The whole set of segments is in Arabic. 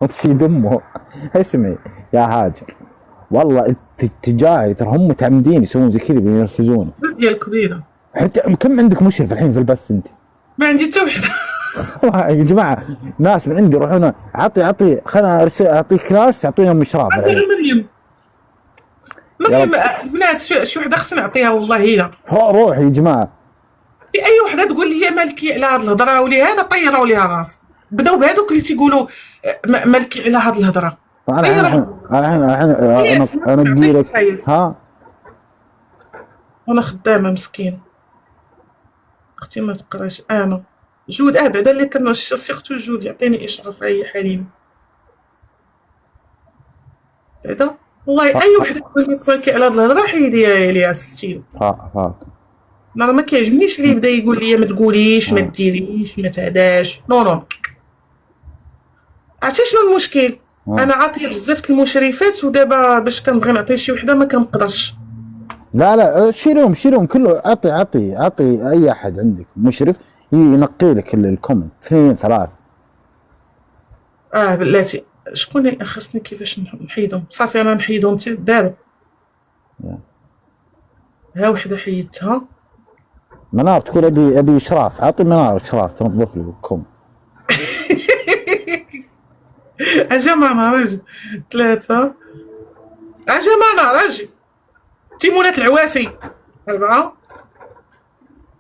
وبسيد امه. اسمعي يا هاجر، والله التجاري ترى هم متعمدين يسوون زي كذا بينرفزوني. ديال كبيره. حتى كم عندك مشرف الحين في البث انت؟ ما عندي حتى وحده. يا جماعه ناس من عندي يروحون اعطي خلنا اعطيك ناس تعطيهم اشراف الحين. مريم البنات شي وحده خصني نعطيها والله هي. روح يا جماعه. في اي وحده تقول لي مالكي على هاد الهضره ولي هذا طيروا ليها راس. بداو بهذوك اللي تيقولوا مالكي على هاد الهضره. انا انقي لك ها. وانا خدامه مسكين. اختي ما تقراش انا جود بعدا اللي كان سيختو جود يعطيني اشراف اي حليم بعدا والله اي وحده تقول لي على هاد الهضره حيدي يا الياس ستيل. انا ما كيعجبنيش اللي يبدا يقول لي ما تقوليش ما ديريش ما تهداش. نو عرفتي شنو المشكل؟ انا عاطيه بزاف المشرفات ودابا باش كنبغي نعطي شي وحده ما كنقدرش. لا شيلهم كله. اعطي اي احد عندك مشرف ينقي لك الكومنت 2 3. بلاتي شكون خاصني كيفاش نحيدهم؟ صافي انا نحيدهم دابا. ها وحده حيدتها. منار تقول ابي اشراف. اعطي منار اشراف تنظف لي الكوم. اجا معنا راجل 3. اجا معنا راجل تيمونات العوافي 4.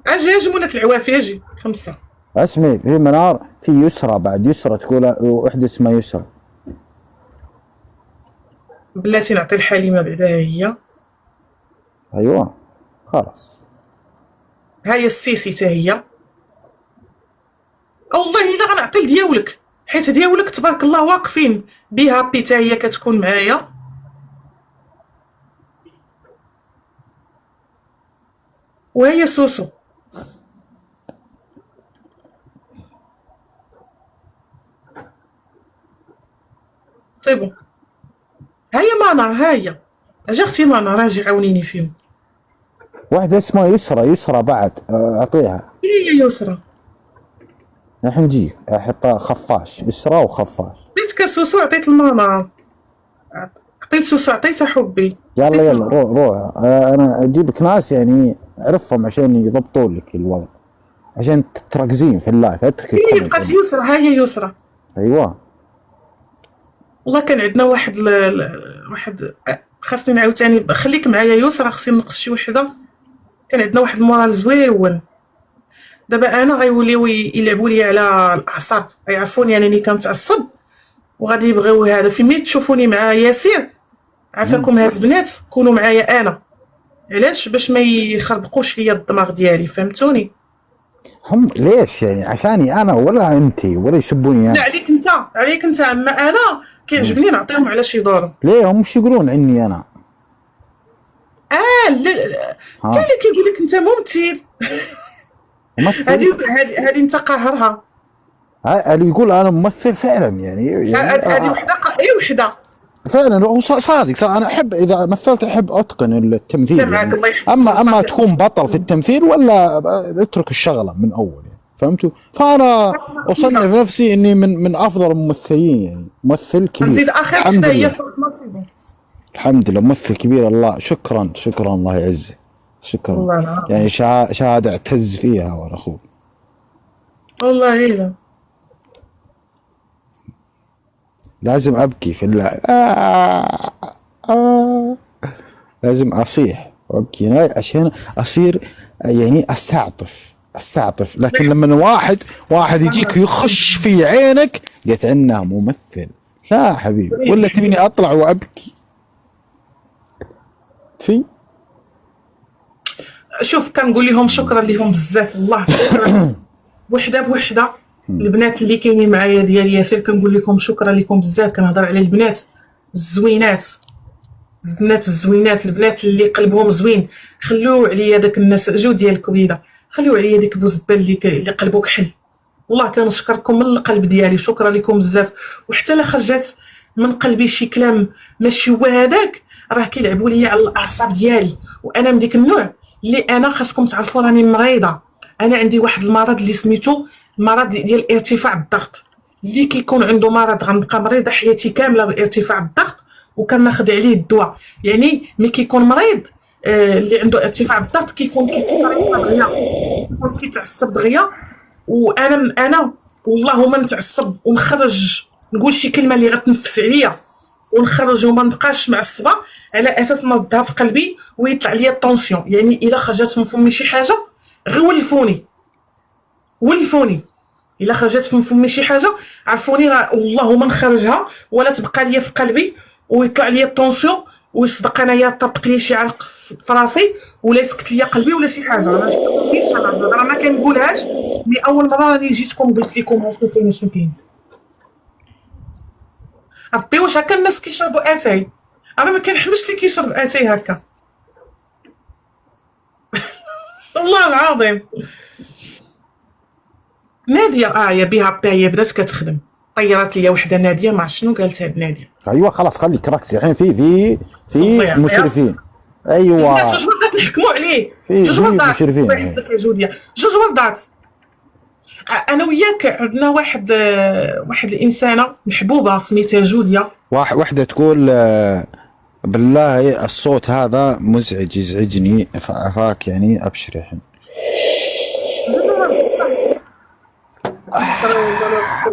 اجي مونات العوافي اجي 5. اسمي في منار في يسرى بعد يسرى تقول وحده اسمها يسرى. بلاتي نعطي الحليمه بعدا هي. ايوه خلاص. هاي السيسي حتى هي. والله الا غنعطي لدياولك حيت دياولك تبارك الله واقفين بها بي حتى هي كتكون معايا. وهي سوسو. طيبو هيا مانا هيا اجا اختي مانا راجي عاونيني فيهم. واحدة اسمها يسرى بعد اعطيها. هي يسرى الحين نجي احطها خفاش. يسرى وخفاش. عطيتك سوسو عطيت الماما. عطيت سوسو عطيتها حبي. يلا روح انا اجيبك ناس يعني اعرفهم عشان يضبطوا لك الوضع عشان تركزين في اللايف. اترك هي بقات يسرى. ها هي يسرى. ايوه والله كان عندنا واحد خاصني نعاوتاني خليك معايا يسرى خصني نقص شي وحده. كان عندنا واحد المورال زويون. دابا انا غيوليو يلعبوا لي على الاعصاب. يعرفوني انني كنتعصب وغادي يبغيو هذا. في ملي تشوفوني مع ياسير عافاكم هاد البنات كونوا معايا انا. علاش؟ باش ما يخربقوش ليا الدماغ ديالي. فهمتوني؟ هم ليش يعني؟ عشاني انا ولا انتي ولا يسبوني لا عليك انت اما انا كيعجبني نعطيهم على شي دور. ليه هم شو يقولون عني انا؟ لا كاين اللي كيقول لك انت ممثل. هذه انت قاهرها. اللي يقول انا ممثل فعلا يعني هذه وحده فعلا هو صادق. انا احب اذا مثلت احب اتقن التمثيل يعني. اما تكون بطل في التمثيل ولا اترك الشغله من اول يعني. فهمتوا؟ فانا اصنف نفسي اني من افضل الممثلين يعني. ممثل كبير. نزيد اخر وحده هي نصيبه. الحمد لله ممثل كبير. الله شكرا الله يعزك. شكرا يعني شهاده اعتز فيها وانا اخوك والله. لا لازم ابكي في الله. لازم اصيح وابكي عشان اصير يعني استعطف. لكن لما واحد يجيك يخش في عينك قلت عنه ممثل. لا حبيبي ولا تبيني اطلع وابكي في. شوف كنقول لهم شكرا لهم بزاف والله. وحده بوحده البنات اللي كاينين معايا ديال ياسر كنقول لكم شكرا لكم بزاف. كنهضر على البنات الزوينات الزوينات البنات اللي قلبهم زوين. خلو عليا داك الناس جو ديال الكبيده. خليو عليا ديك بوزبال اللي قلبو كحل. والله كنشكركم من القلب ديالي. شكرا لكم بزاف. وحتى لا خرجت من قلبي شي كلام ماشي هو هذاك راه كيلعبوا ليا على الاعصاب ديالي. وانا من ديك النوع اللي انا خاصكم تعرفوا راني مريضه. انا عندي واحد المرض اللي سميتو المرض ديال ارتفاع الضغط. اللي كيكون عنده مرض غنبقى مريضه حياتي كامله بارتفاع الضغط وكناخذ عليه الدواء. يعني ملي كيكون مريض اللي عنده ارتفاع الضغط كيكون كيتستريس دغيا، كيكون كيتعصب دغيا. وانا والله ما نتعصب ونخرج نقول شي كلمه اللي غتنفس عليا ونخرج وما نبقاش معصبه على اساس نوضها في قلبي ويطلع ليا الطونسيون. يعني الا خرجت من فمي شي حاجه غير ولفوني الا خرجت من فمي شي حاجه عرفوني والله ما نخرجها ولا تبقى ليا في قلبي ويطلع ليا الطونسيون ويصدق انايا طرق لي شي علق في راسي ولا يسكت ليا قلبي ولا شي حاجه. انا ما كنقولهاش، مي اول مره راني جيتكم قلت لكم شنو كاين. ربي واش هكا الناس كيشربوا اتاي؟ انا ما كنحملش اللي كيشرب اتاي هكا والله العظيم. ناديه يا بها هي بدات كتخدم، طيرات ليا وحده ناديه ما عرفت شنو قالت هاد ناديه. ايوا خلاص خليك ركزي الحين في مشرفين. ايوا جوج مرات نحكموا عليه، في جوج مرات مشرفين يا جوديا، جوج مرات. انا وياك عندنا واحد الانسانه محبوبه سميتها جوديا. وحده تقول بالله الصوت هذا مزعج يزعجني فاك يعني ابشري الحين.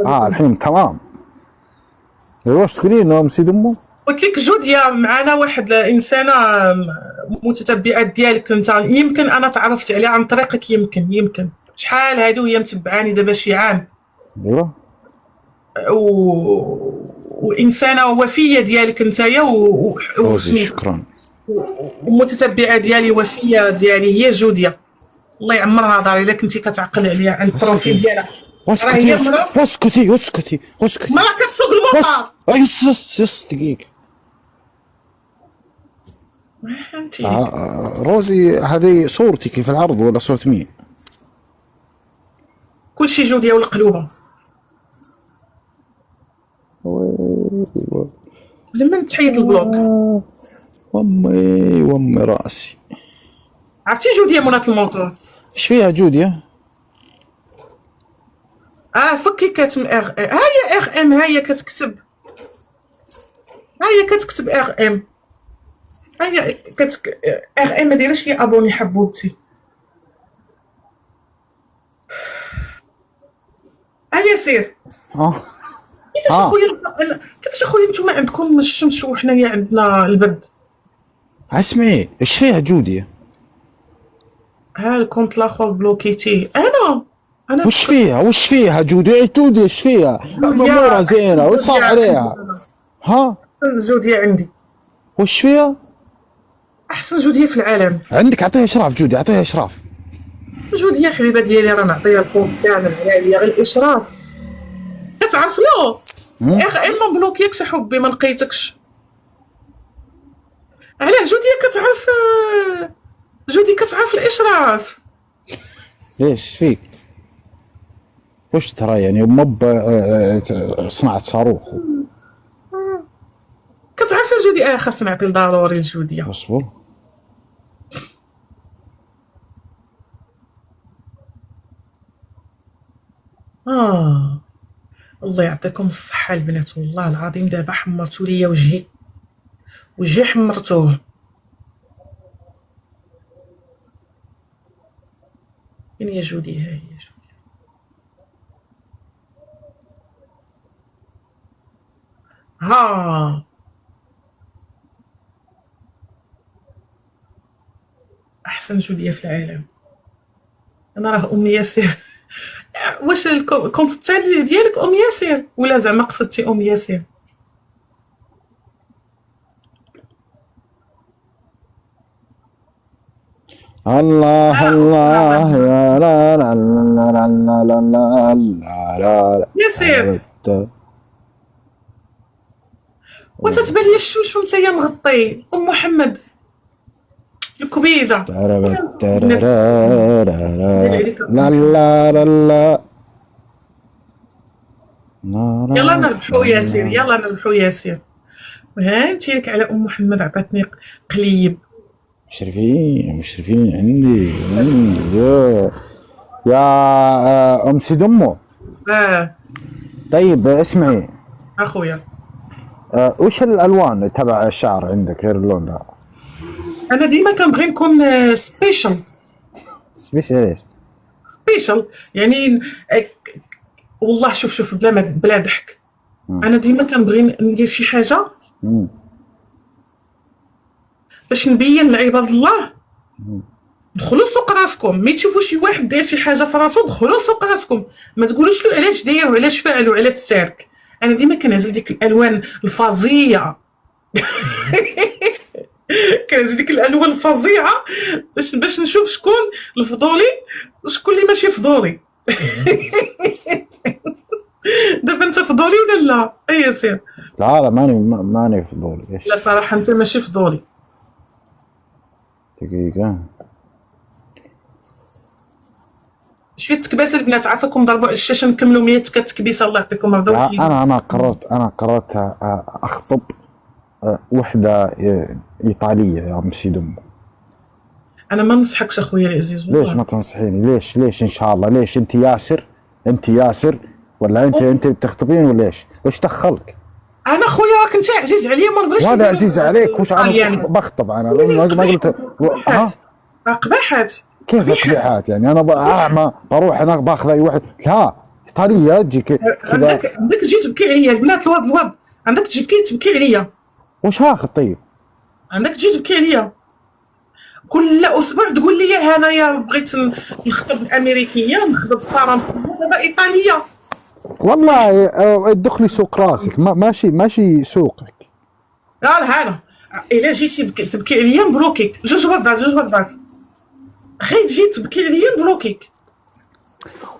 الحين تمام. واش تقولين ام سيد امو؟ قلت لك جوديا معنا واحد الانسانه متتبعه ديالك انت، يمكن انا تعرفت عليها عن طريقك، يمكن شحال هادو هي متبعاني دابا شي عام. ايوا وانسانه وفيه ديالك نتايا شكرا. ومتتبعه ديالي وفيه ديالي هي جوديا. الله يعمرها داري الا كنتي كتعقل عليها على البروفيل ديالها. اسكتي ما كتسوق المطار. يس دقيقه. فهمتي روزي هذه صورتك في العرض ولا صورة مين؟ كلشي جوديا والقلوبه. لما تحيد البلوك وامي راسي. عرفتي جوديا منات الموتور؟ ايش فيها جوديا؟ فكي كاتم هاي ار ام، هاي كتكتب ار ام، هاي ار ام ما دايرش لي ابوني حبوبتي. هيا سير. كيفاش اخويا نتوما عندكم الشمس وحنايا عندنا البرد؟ اسمعي ايش فيها جوديا؟ الكونت الاخر بلوكيتيه. انا وش فيها جوديا ايش فيها؟ امورها زينه وش صار عليها؟ جوديا عندي. وش فيها؟ احسن جوديا في العالم. عندك اعطيها اشراف جوديا، اعطيها اشراف. جوديا حبيبه ديالي راه نعطيها الكونت كامل عليا غير الاشراف. كتعرف له ما بلوكيكش حبي ما لقيتكش. علاه جوديا كتعرف الاشراف. ايش فيك؟ وش ترى يعني مب صناعة صاروخ؟ كتعرف جوديا خاصنا نعطي ضروري لجوديا. اصبر. الله يعطيكم الصحة البنات، والله العظيم دابا حمرتوا ليا وجهي حمرتوه. فين هي جوديا؟ ها هي جوديا. احسن جوديا في العالم. انا راه ام ياسر. واش الكونت التالي ديالك ام ياسر ولا زعما قصدتي ام ياسر؟ الله يا لا لا لا لا لا لا ياسر وتتبان لي الشمس وانتيا مغطي ام محمد الكبيده. لا لا لا يلا نربحوا ياسر. وها انت لك على ام محمد عطاتني قليب. مشرفين عندي يا ام سيد امو. طيب اسمعي اخويا، وش الالوان تبع الشعر عندك غير اللون ده؟ انا ديما كنبغي نكون سبيشال. سبيشال سبيشال يعني والله شوف بلا ضحك. انا ديما كنبغي ندير شي حاجه باش نبين لعباد الله. دخلوا سوق راسكم، ملي تشوفوا شي واحد داير شي حاجه في راسو دخلوا سوق راسكم، ما تقولوش له علاش داير وعلاش فاعل وعلاش تارك. انا ديما كنهز ديك الالوان الفظيعه كنهز ديك الالوان الفظيعه باش نشوف شكون الفضولي وشكون اللي ماشي فضولي. دابا انت فضولي ولا لا؟ اي سير. لا ماني فضولي. ايش؟ لا صراحه انت ماشي فضولي. دقيقة. شويه تكباسه البنات، عافاكم ضربوا على الشاشه نكملوا 100 تكبيسه الله يعطيكم الرضا. انا قررت اخطب وحده ايطاليه يا مسي دمو. انا ما ننصحكش اخويا العزيز. ليش ما تنصحيني؟ ليش ان شاء الله؟ ليش انت ياسر ولا انت بتخطبين ولا ايش؟ وش دخلك؟ انا خويا راك انت عزيز عليا ما نبغيش. هذا عزيز عليك؟ وش انا بخطب؟ انا ما قلت قباحات. كيف قبيحات يعني؟ انا اعمى بروح انا باخذ اي واحد؟ لا ايطاليه تجي كذا. عندك تجي تبكي عليا البنات الواد عندك تبكي عليا. واش هاخذ طيب؟ عندك تجي تبكي عليا كل اسبوع تقول لي هنايا بغيت نخطب الامريكيه نخطب فرنسيه دابا ايطاليه. والله دخلي سوق راسك، ماشي سوقك. قال هذا الا جيتي تبكي عليا نبلوكيك. جوج وضعات غير تجي تبكي عليا نبلوكيك.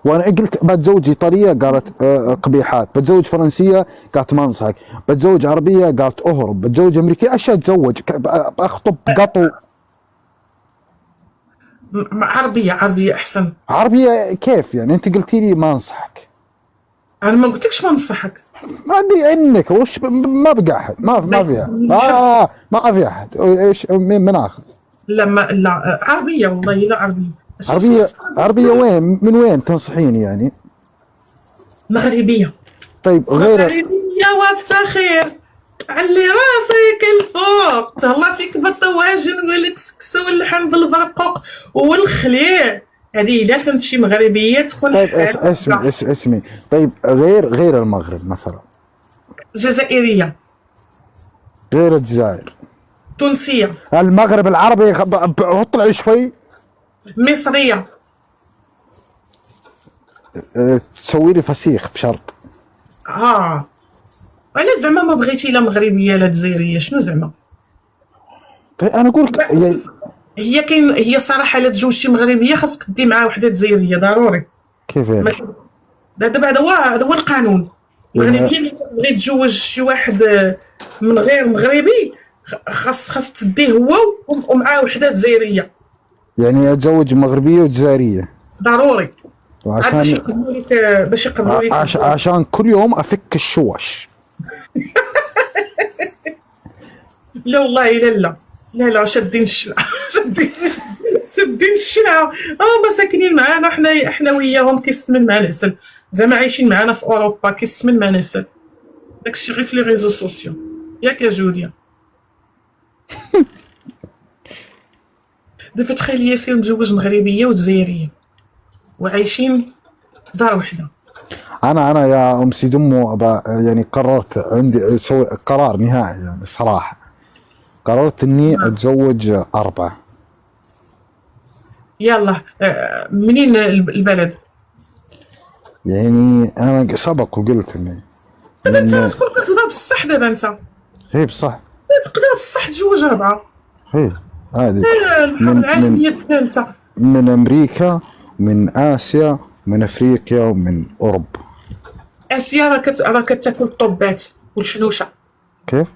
وانا قلت بتزوج ايطاليه قالت قبيحات، بتزوج فرنسيه قالت ما انصحك، بتزوج عربيه قالت اهرب، بتزوج امريكيه اشياء اتزوج اخطب قطو. عربيه احسن. عربيه كيف يعني؟ انت قلتي لي ما انصحك. انا ما قلتلكش ما نصحك. ما ادري انك وش ما بقى احد ما فيها. ما في احد. ايش من اخذ؟ لا عربيه والله لا عربيه وين؟ من وين تنصحيني يعني؟ مغربيه. طيب غير مغربيه وافتخر علي راسك الفوق تهلا فيك بالطواجن والكسكسو واللحم بالبرقوق والخليع. هذه الا كانت شي مغربيه تكون. طيب اسمي طيب غير المغرب مثلا. جزائريه. غير الجزائر. تونسيه. المغرب العربي اطلع شوي. مصريه. تسوي لي فسيخ بشرط. انا زعما ما بغيتي لا مغربيه لا جزائريه شنو زعما؟ طيب انا نقول لك هي صراحه الا تزوجتي مغربيه خاصك دي معها وحده جزائريه ضروري. كيف يعني؟ دابا هذا هو القانون. المغربيه اللي بغيت تتزوج شي واحد من غير مغربي خاص تديه هو ومعاه وحده جزائريه. يعني اتزوج مغربيه وجزائريه ضروري عشان باش يقبلوا لك عشان كل يوم افك الشوش. لا والله لا شادين الشلعه شادين الشلعه. هما ساكنين معانا احنا وياهم كيسمن مع العسل زعما عايشين معانا في اوروبا كيسمن معنا العسل. داكشي غير في لي ريزو سوسيو ياك يا جوليا. دابا تخيلي ياسين متزوج مغربيه وجزائريه وعايشين دار وحده. انا يا ام سي دمو يعني قررت عندي قرار نهائي يعني صراحه. قررت اني اتزوج 4. يلا منين البلد؟ يعني انا سبق وقلت اني دابا انت تكون كتهضر بصح. دابا انت هي بصح تقدر بصح تزوج 4. هي هذه الحرب العالميه الثالثه من امريكا من اسيا من افريقيا ومن اوروبا. اسيا راه كتاكل الطوبات والحنوشه. كيف؟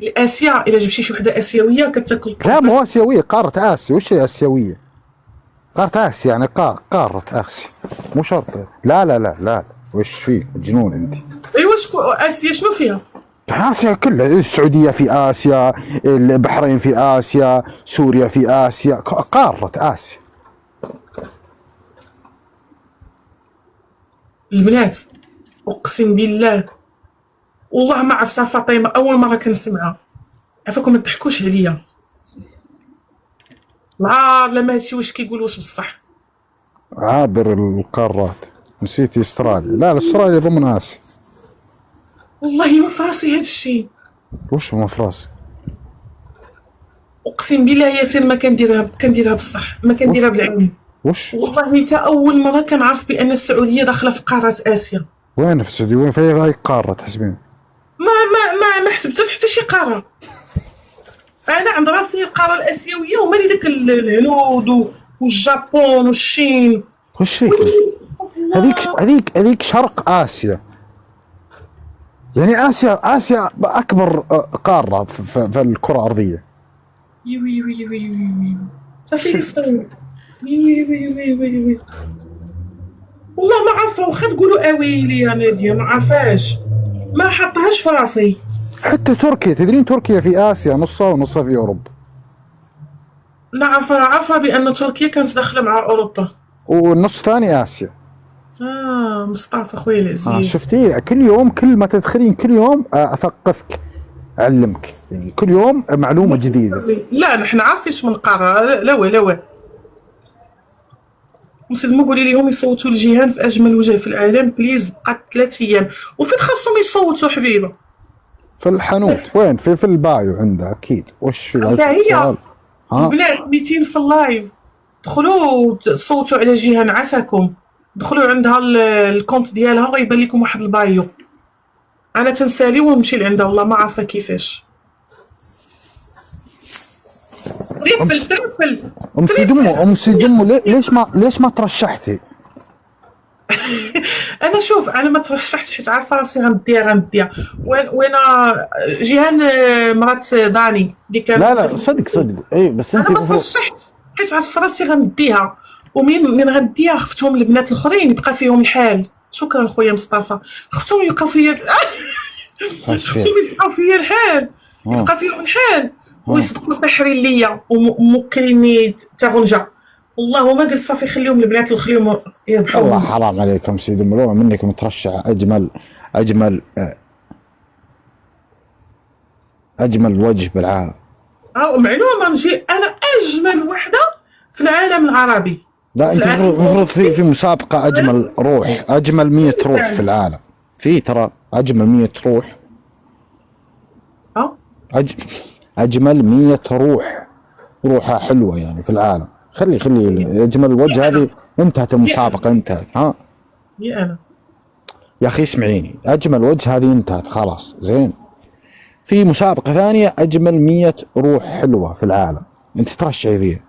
اسيا الا جبتي شي وحده اسيويه كتاكل. لا مو اسيويه، قاره اسيا. وش هي اسيويه؟ قاره اسيا يعني قاره اسيا مو شرط. لا وش فيك جنون انت؟ ايوا اسيا شنو فيها؟ آسيا كلها. السعودية في آسيا، البحرين في آسيا، سوريا في آسيا، قارة آسيا. البنات اقسم بالله والله ما عرفتها فاطمه، اول مره كنسمعها. عفاكم ما تضحكوش عليا، لا ما هادشي واش كيقولوا واش بصح. عابر القارات، نسيتي استراليا؟ لا استراليا ضمن اسيا. والله ما في راسي هادشي. وش ما في راسي؟ اقسم بالله ياسر ما كنديرها بصح، ما كنديرها بالعين. وش؟ والله حتى اول مره كنعرف بان السعوديه داخله في قاره اسيا. وين في السعوديه؟ وين في هاي القاره تحسبين؟ ما حسبتها في حتى شي قاره. انا عند راسي القاره الاسيويه وما لي داك الهنود والجابون والصين. وش فيك؟ هذيك شرق اسيا، يعني اسيا اكبر قاره في الكره الارضيه. وي وي وي وي وي صافي يستوي. وي وي وي وي وي والله ما عارفه، واخا تقولوا اويلي انا ناديه ما عارفاش، ما حطهاش في راسي. حتى تركيا، تدرين تركيا في اسيا نصها ونصها في اوروبا. لا عارفه بان تركيا كانت داخله مع اوروبا والنص الثاني اسيا. مصطفى خويا العزيز. شفتي كل يوم، كل ما تدخلين كل يوم اثقفك، اعلمك، يعني كل يوم معلومه جديده. لا نحن عارفين من قاره. لا مسلمه قولي لهم يصوتوا لجيهان في اجمل وجه في العالم بليز، بقات 3 ايام. وفين خاصهم يصوتوا حبيبه؟ في الحانوت. وين؟ في البايو عندها اكيد. وش في هي البنات 200 في اللايف، دخلوا صوتوا على جيهان عافاكم، دخلوا عندها الكونت ديالها غيبان لكم واحد البايو. انا تنسالي ونمشي لعندها والله ما عارفه كيفاش. ترفل ام سي دمو ليش ما ترشحتي؟ انا شوف، انا ما ترشحت حيت عارفه راسي غنديها. وين جيهان مرات داني اللي كان. لا صدق اي، بس انت انا ما ترشحت حيت عارفه راسي غنديها، ومن غنديها خفتهم البنات الاخرين يبقى فيهم الحال. شكرا خويا مصطفى. خفتهم يبقى فيا الحال، يبقى فيهم الحال ويصدقوا ساحرين ليا وموكليني تغنجه. والله ما قلت صافي خليهم البنات وخليهم يربحوا. والله حرام عليكم سيدي ملومه منك مترشح اجمل وجه بالعالم. معلومه نجي انا اجمل وحده في العالم العربي. لا انت المفروض في مسابقه اجمل روح، اجمل 100 روح في العالم. في ترى اجمل 100 روح. اجمل 100 روحها حلوه يعني في العالم. خلي اجمل وجه هذه انتهت المسابقه، انتهت. انا يا اخي اسمعيني، اجمل وجه هذه انتهت خلاص. زين، في مسابقه ثانيه اجمل 100 روح حلوه في العالم، انت ترشحي فيها.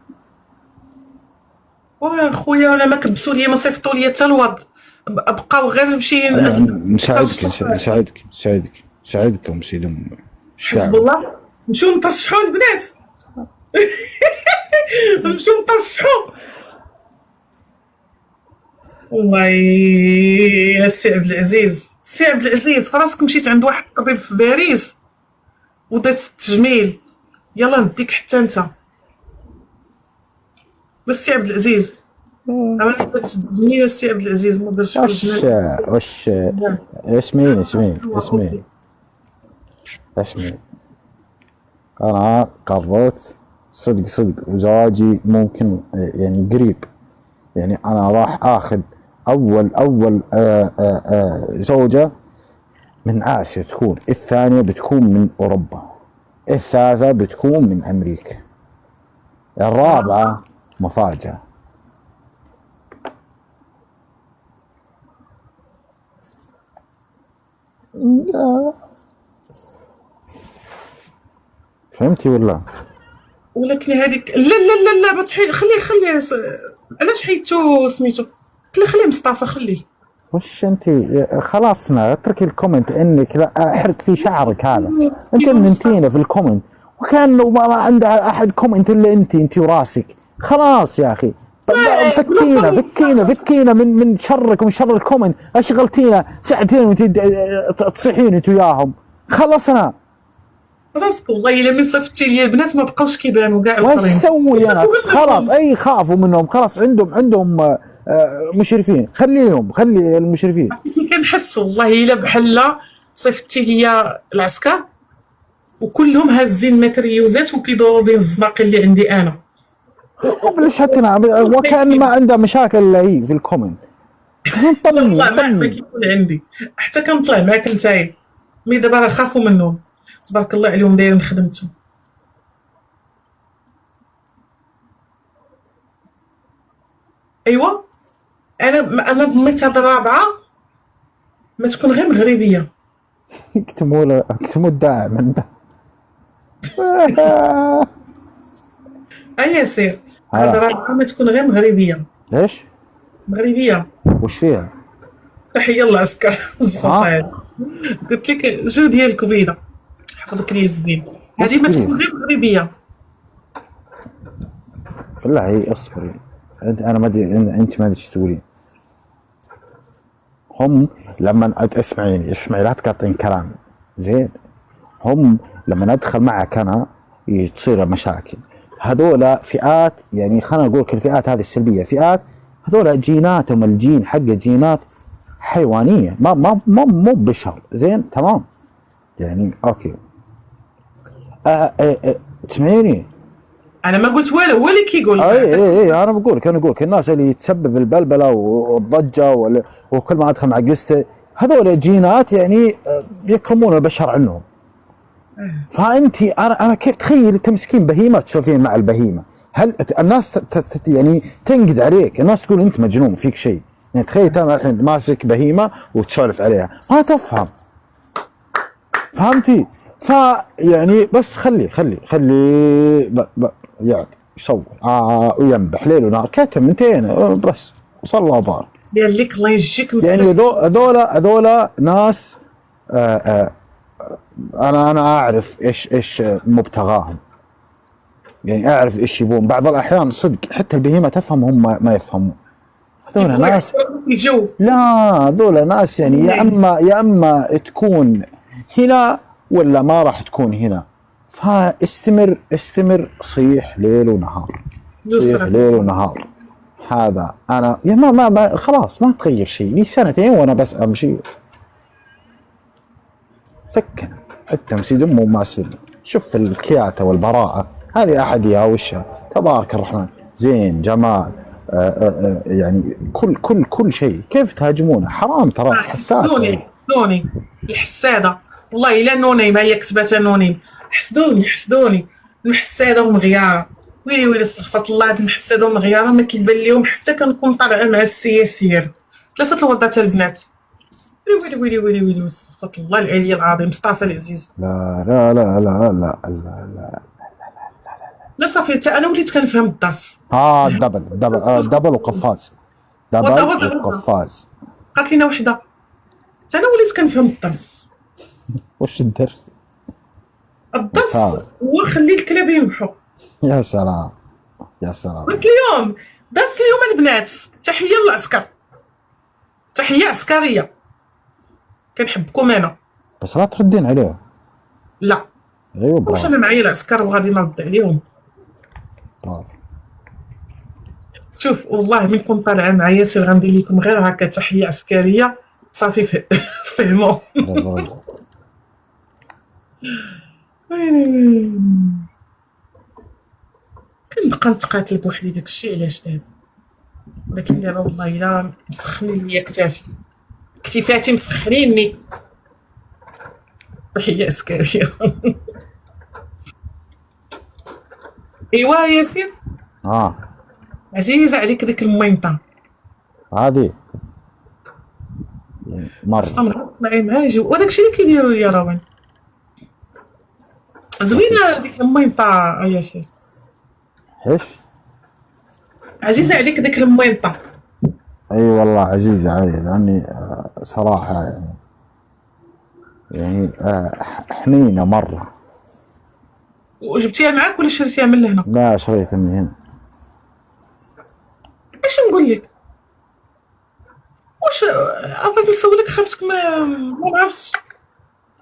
خويا انا ما كبسوا لي، ما صيفطوا لي حتى الوضع، بقاو غير نمشي نساعدك ام سيدي. حسب الله. نمشيو نترشحوا البنات. نمشيو نترشحوا. والله السي عبد العزيز، فراسك مشيت عند واحد الطبيب في باريس ودرت التجميل. يلا نديك حتى انت. السي عبد العزيز انا درت التجميل. السي عبد العزيز ما درتش واش اسمعيني انا قررت صدق وزواجي ممكن يعني قريب. يعني انا راح اخذ اول زوجة من اسيا تكون، الثانية بتكون من اوروبا، الثالثة بتكون من امريكا، الرابعة مفاجأة. فهمتي ولا؟ ولكن هذيك لا ما تحيد. خليه علاش حيدتو سميتو؟ خليه مصطفى خليه. وش انت خلاص اتركي الكومنت انك لا احرق في شعرك. هذا انت منتينا في الكومنت، وكان لو ما عندها احد كومنت الا انت وراسك. خلاص يا اخي فكينا من شرك ومن شر الكومنت. اشغلتينا ساعتين وانت تصيحين انت وياهم. خلصنا راسك والله الا من صفتي لي البنات ما بقاوش كيبانوا كاع. واش نسوي انا؟ خلاص اي خافوا منهم، خلاص عندهم مشرفين، خلي المشرفين. عرفتي كنحس والله الا بحال صيفطتي ليا العسكر وكلهم هازين ماتريوزات وكيدوروا بين الزناقي اللي عندي انا. بلاش حتى وكأن ما عنده مشاكل الا هي في الكومنت. طلعني ما كيكون عندي حتى كنطلع معاك نتايا، مي دابا راه خافوا منهم تبارك الله عليهم دايرين خدمتهم. ايوا انا ضميت هاد الرابعه ما تكون غير مغربيه. كتموا الداعم عنده. ياسير هاد الرابعه ما تكون غير مغربيه. ايش؟ مغربيه. وش فيها؟ تحيه للعسكر الزغطان. قلت لك جو ديالكم بيضه حفظك لي الزين. هذه ما تكون غير مغربيه. بالله اصبري انا ما ادري انت ما ادري ايش تقولين. هم لما اسمعي لا تقاطعين كلامي زين. هم لما ادخل معك انا تصير مشاكل. هذولا فئات، يعني خلينا نقول الفئات هذه السلبيه، فئات هذولا جيناتهم الجين حق جينات حيوانيه، مو بشر. زين تمام يعني اوكي. تسمعيني؟ انا ما قلت والو، هو اللي كيقول. اي انا بقول لك الناس اللي تسبب البلبله والضجه وكل ما ادخل مع قصته هذول جينات يعني يكرمون البشر عنهم. فانت انا كيف تخيل تمسكين بهيمه تشوفين مع البهيمه؟ هل الناس يعني تنقد عليك، الناس تقول انت مجنون فيك شيء. يعني تخيل انا الحين ماسك بهيمه وتسولف عليها ما تفهم، فهمتي؟ فيعني بس خلي يعني يصور وينبح ليل ونهار كاتم انتين بس وصلى الله وبارك. قال لك الله يجيك يعني هذولا ناس انا اعرف ايش مبتغاهم، يعني اعرف ايش يبون. بعض الاحيان صدق حتى البهيمه تفهم هم ما يفهمون. هذول ناس لا هذول ناس يعني يا اما تكون هنا ولا ما راح تكون هنا. فاستمر صيح ليل ونهار، صيح ليل ونهار. هذا انا يا ما خلاص ما تغير شيء. لي سنتين وانا بس امشي فكنا حتى مسيد امه وما سلم. شوف الكياته والبراءه هذه احد وشها تبارك الرحمن، زين جمال يعني كل شيء. كيف تهاجمونه؟ حرام ترى حساس. نوني الحساده والله الا نوني ما هي كتبتها نوني. حسدوني المحساده ومغياره. ويلي استغفر الله. هاد المحساده ومغياره ما كيبان ليهم حتى كنكون طالعه مع السياسيين 3 الوضعات البنات. ويلي استغفر الله العلي العظيم. مصطفى العزيز لا صافي حتى انا وليت كنفهم الدرس. دبل وقفاز. دبل وقفاز. قالت لنا وحده حتى انا وليت كنفهم الدرس. وش الدرس؟ الدرس هو خلي الكلاب ينبحوا. يا سلام قلت اليوم درس اليوم البنات. تحيه للعسكر، تحيه عسكريه. كنحبكم انا بس لا تردين عليه. لا ايوه واش انا معايا العسكر وغادي نرد عليهم. برافو. شوف والله من كنت طالعه معايا سير غندير لكم غير هكا تحيه عسكريه صافي فهموا. كنبقى نتقاتل بوحدي داكشي علاش هذا. ولكن دابا والله الا مسخنين ليا كتفاتي مسخنيني. تحيه عسكريه. ايوا ياسين عزيزه عليك ديك المينطه هذه مرة طلعي معايا جو وداكشي اللي كيديروا ليا روان. زوينه ديك المينطه ياسين. ايش؟ عزيزه عليك ديك المينطه. اي والله عزيزه علي لاني صراحه يعني حنينه مره. وجبتيها معاك ولا شريتيها من لهنا؟ لا شريتها من هنا. اش نقول لك؟ واش بغيت نسولك خافتك ما عرفتش.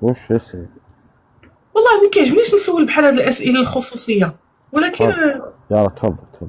وش اسال؟ والله ما كيعجبنيش نسول بحال هاد الاسئله الخصوصيه ولكن يلا تفضل.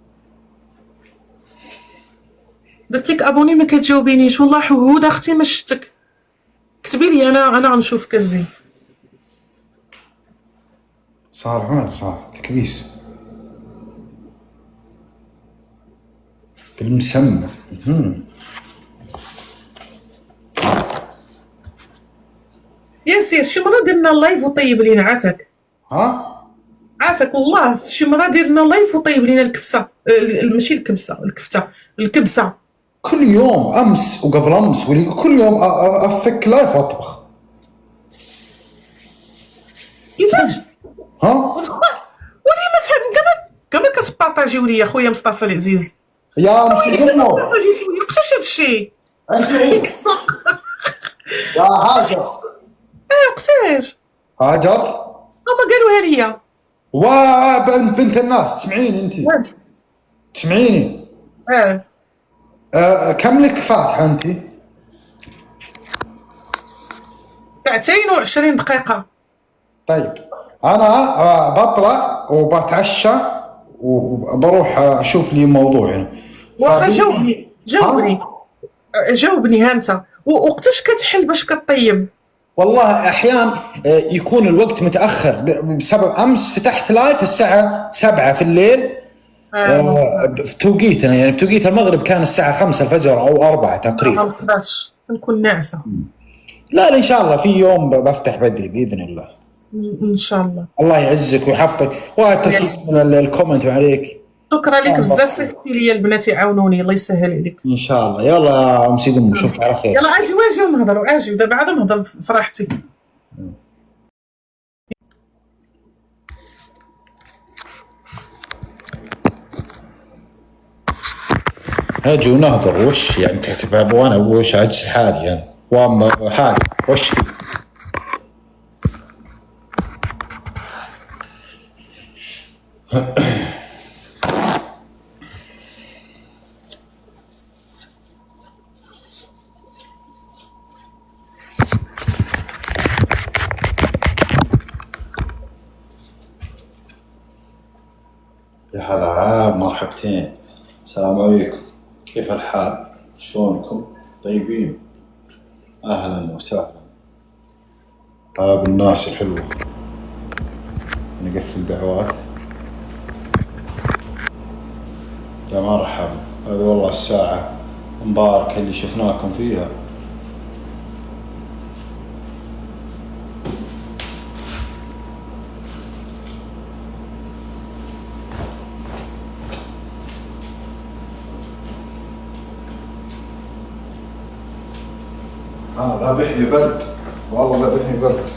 درت لك ابوني ما كتجاوبينيش، والله حهوده اختي ما شفتك. كتبي لي انا غنشوف كزين. صار هون صار تكبيس بالمسمى. يا سير شي مرة درنا لايف وطيب لينا عافاك. ها عافاك والله، شي مرة درنا لايف وطيب لينا الكبسة، ماشي الكبسة، الكبسة. كل يوم امس وقبل امس كل يوم افك لايف اطبخ. كيفاش؟ ها ولي مثلا كما كتبارطاجيو ليا خويا مصطفى العزيز. يا مسلمو بارطاجيتو ليا وقتاش هادشي؟ يا هاجر وقتاش؟ هاجر هما قالوها ليا. بنت الناس تسمعيني انت؟ تسمعيني؟ كم لك فاتحه انت؟ 2 دقيقة. طيب انا بطلع وبتعشى وبروح اشوف لي موضوع يعني. واخا جاوبني ها انت، وقتاش كتحل باش كطيب؟ والله احيان يكون الوقت متاخر بسبب امس فتحت لايف الساعه 7 في الليل. في توقيتنا يعني بتوقيت المغرب كان الساعه 5 الفجر او 4 تقريبا. ما نقدرش نكون ناعسة. لا ان شاء الله في يوم بفتح بدري باذن الله. ان شاء الله. الله يعزك ويحفظك واترك من الكومنت عليك. شكرا لك بزاف، صيفطي لي البنات يعاونوني، الله يسهل عليك. ان شاء الله. يلا يا ام سيد ام نشوفك على خير. يلا اجي ونهضروا، اجي دابا عاد نهضر فرحتي. اجي ونهضر وش يعني تكتب وانا وش عجز حالي يعني واما حالي وش في. يا هلا مرحبتين، السلام عليكم، كيف الحال؟ شلونكم؟ طيبين؟ اهلا وسهلا. هلا بالناس الحلوة. نقفل دعوات. يا مرحبا، هذا والله الساعة مباركة اللي شفناكم فيها. أنا ذابحني برد، والله ذابحني برد.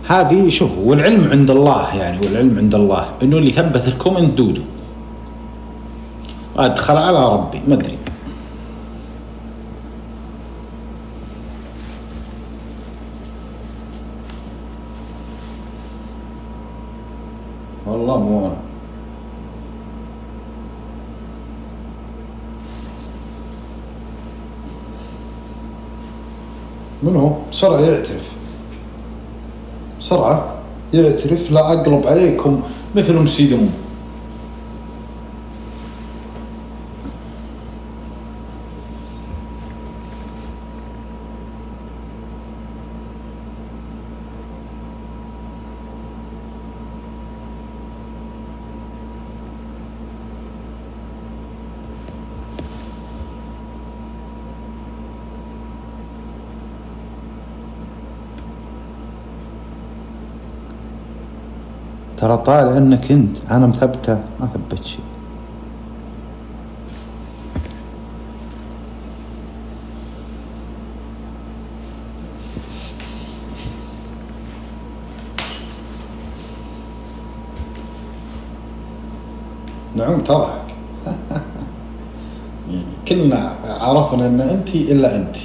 هذه شوف، والعلم عند الله يعني، والعلم عند الله انه اللي ثبت الكومنت دودو ادخل على ربي ما ادري. والله مو انا. منو بسرعة يعترف، بسرعة يعترف، لا أقلب عليكم مثل مسيدمون. ترى طالع انك انت، انا مثبته ما ثبت شيء. نعم تضحك. يعني كلنا عرفنا ان انت الا انت.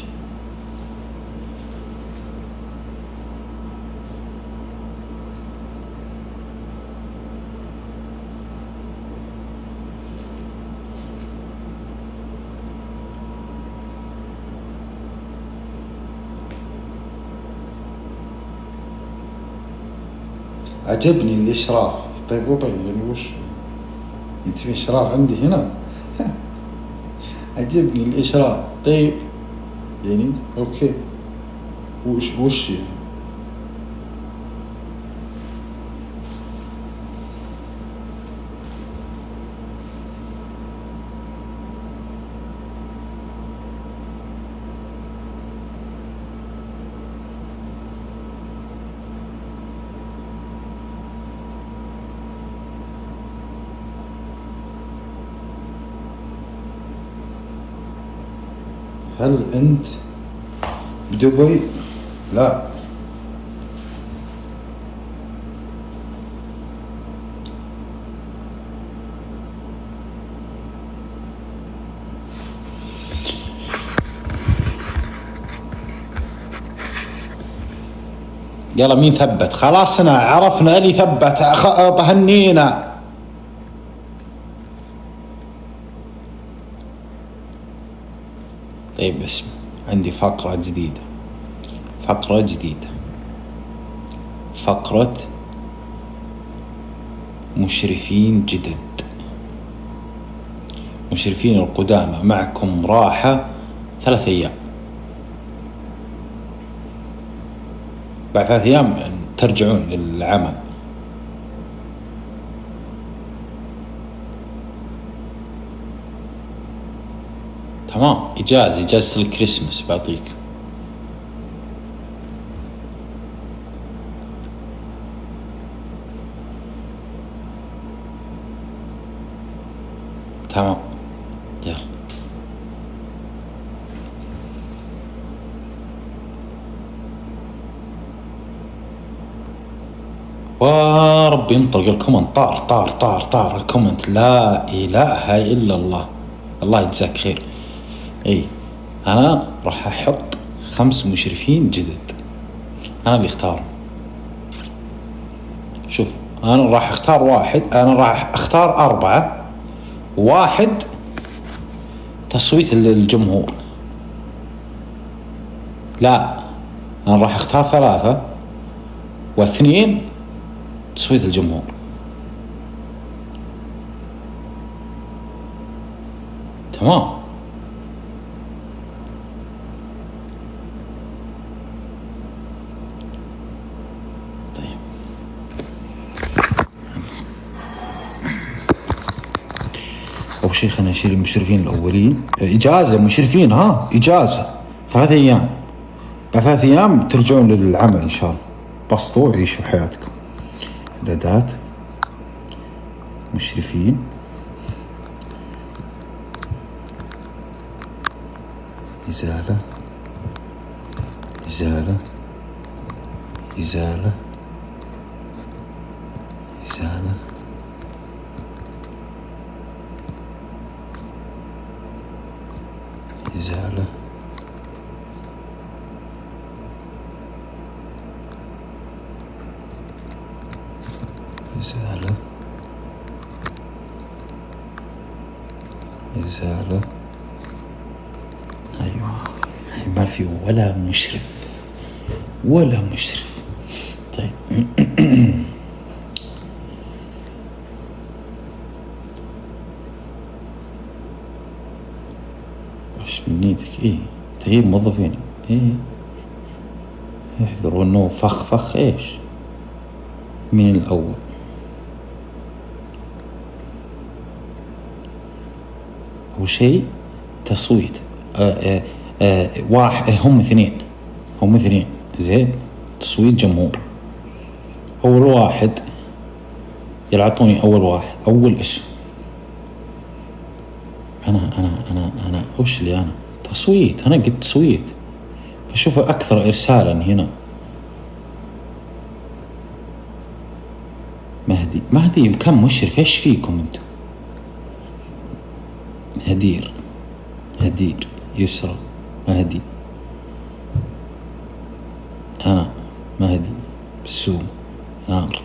عجبني الاشراف. طيب يعني وش انت في اشراف عندي هنا؟ عجبني الاشراف. طيب يعني اوكي، وش يعني؟ هل انت بدبي؟ لا. يلا مين ثبت؟ خلاصنا عرفنا اللي ثبت. هنينا. طيب اسم عندي فقرة جديدة. فقرة مشرفين جدد. مشرفين القدامى معكم راحة 3 أيام. بعد 3 أيام ترجعون للعمل. تمام. إجازة الكريسماس بعطيك. تمام يلا. ورب ينطلق الكومنت. طار الكومنت. لا إله إلا الله. الله يجزاك خير. اي انا راح احط 5 مشرفين جدد. انا اللي اختار. شوف انا راح اختار 1. انا راح اختار 4. 1 تصويت الجمهور. لا انا راح اختار 3 و2 تصويت الجمهور. تمام. أول شيء خلينا نشيل المشرفين الأولين. إجازة المشرفين. إجازة 3 أيام. بعد 3 أيام ترجعون للعمل إن شاء الله. بسطوا وعيشوا حياتكم. إعدادات مشرفين. إزالة. إزالة. إزالة. إزالة. إزالة. إزالة. إزالة. أيوة ما في ولا مشرف. طيب وش من نيتك؟ تغيير موظفين. احذروا انه فخ ايش من الاول. أول شيء تصويت. واحد هم اثنين زين. تصويت جمهور. أول واحد يعطوني أول واحد، أول اسم. أنا وش اللي أنا تصويت، أنا قلت تصويت، أشوف أكثر إرسالا هنا. مهدي كم مشرف، إيش فيكم أنتم؟ هدير يسرى، مهدي، أنا مهدي، بسوم، نار،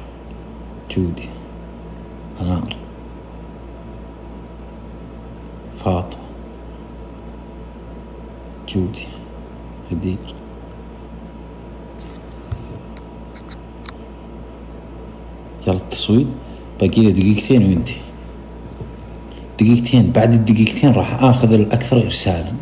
جودي، نار، فاطمة، جودي، هدير. يلا التصويت، باقي لي دقيقتين وانتي دقيقتين، بعد الدقيقتين راح اخذ الاكثر ارسالا.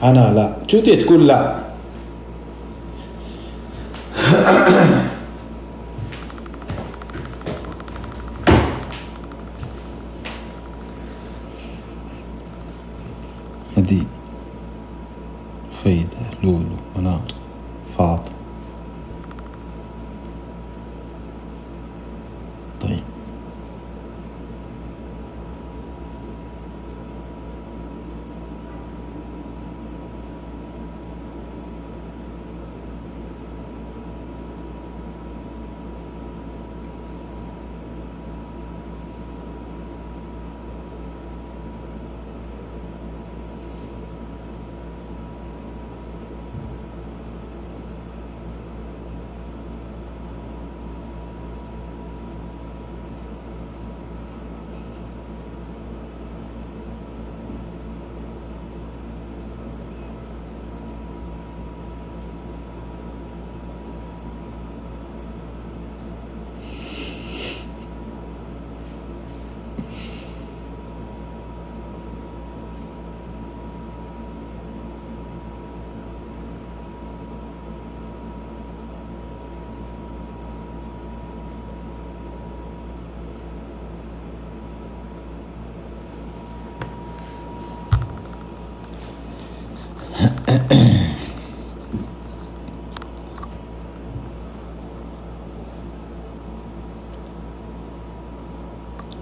انا لا، جودي تقول لا. هدي، فايدة، لولو، منار، فاطمة. طيب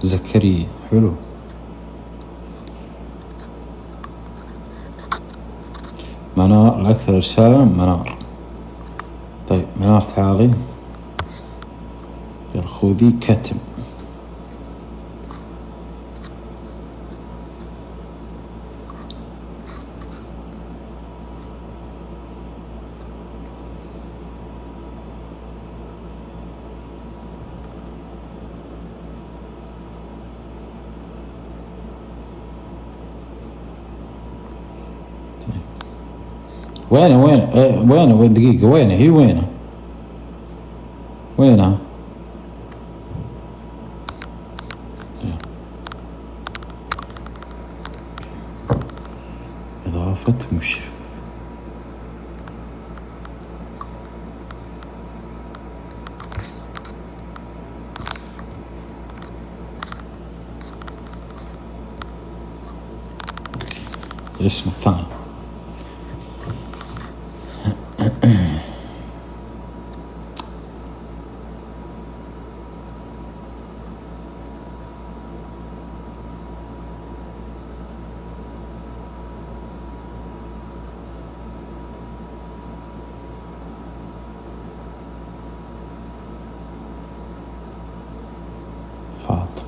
زكريا، حلو. منار الأكثر إرسالا، منار. طيب منار تعالي، يلا خذي كتم. وين دقيقة، وين هي، وينها؟ إضافة مشرف. الاسم الثاني. فاطمة.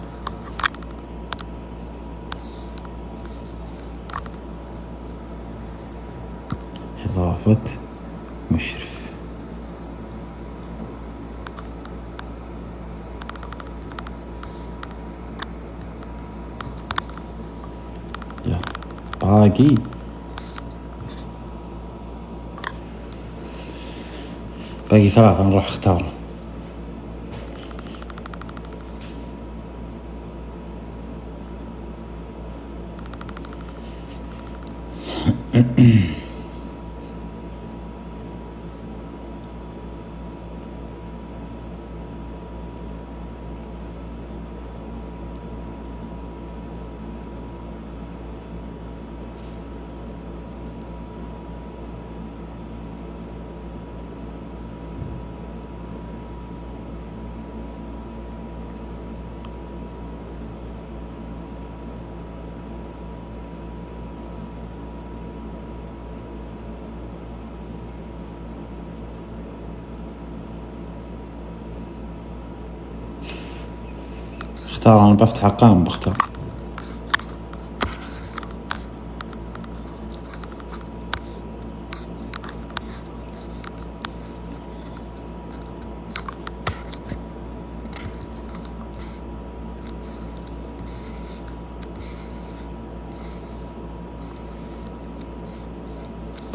إضافة مشرف. يلا باقي ثلاثة، نروح اختار. اختار. انا بفتح ارقام بختار.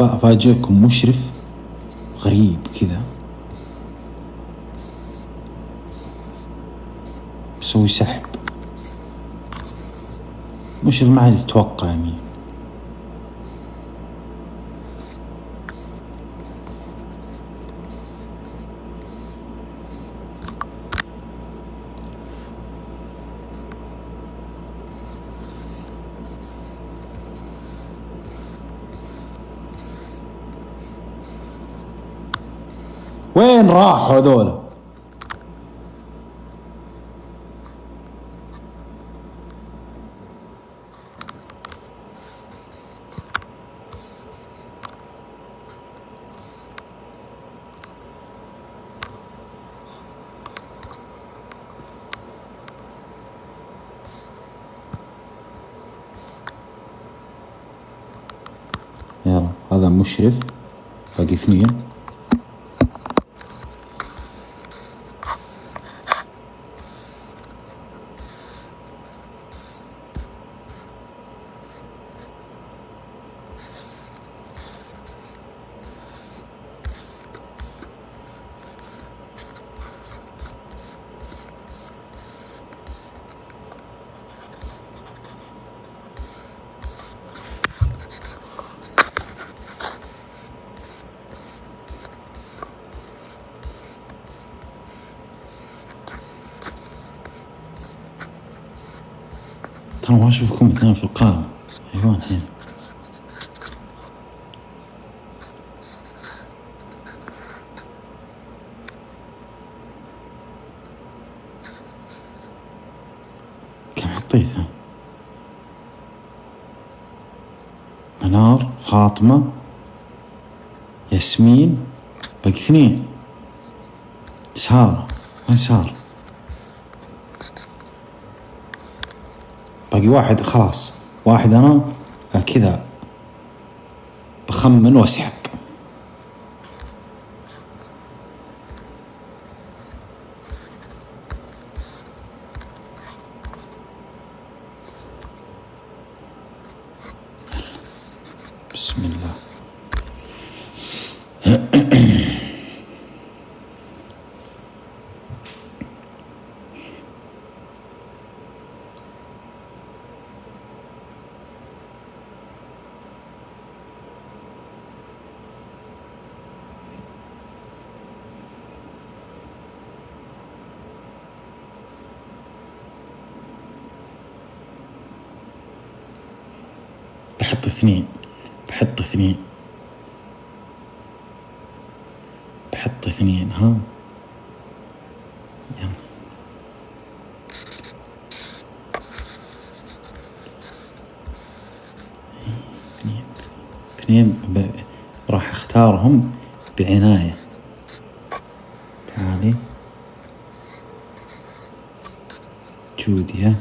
افاجئكم مشرف غريب كذا بسوي سحب. مشرف ما حد يتوقع مين. وين راحوا هذول؟ يلا هذا مشرف، باقي 2. ترى ما اشوفكم 2 في القائمة. ايوه الحين كم حطيتها؟ منار، فاطمة، ياسمين، باقي 2. سارة، وين سارة؟ باقي 1 خلاص. 1 أنا كذا بخمن واسحب. بسم الله. بحط 2. بحط 2. بحط 2. ها يلا. 2 راح اختارهم بعناية. تعالي جودي. ها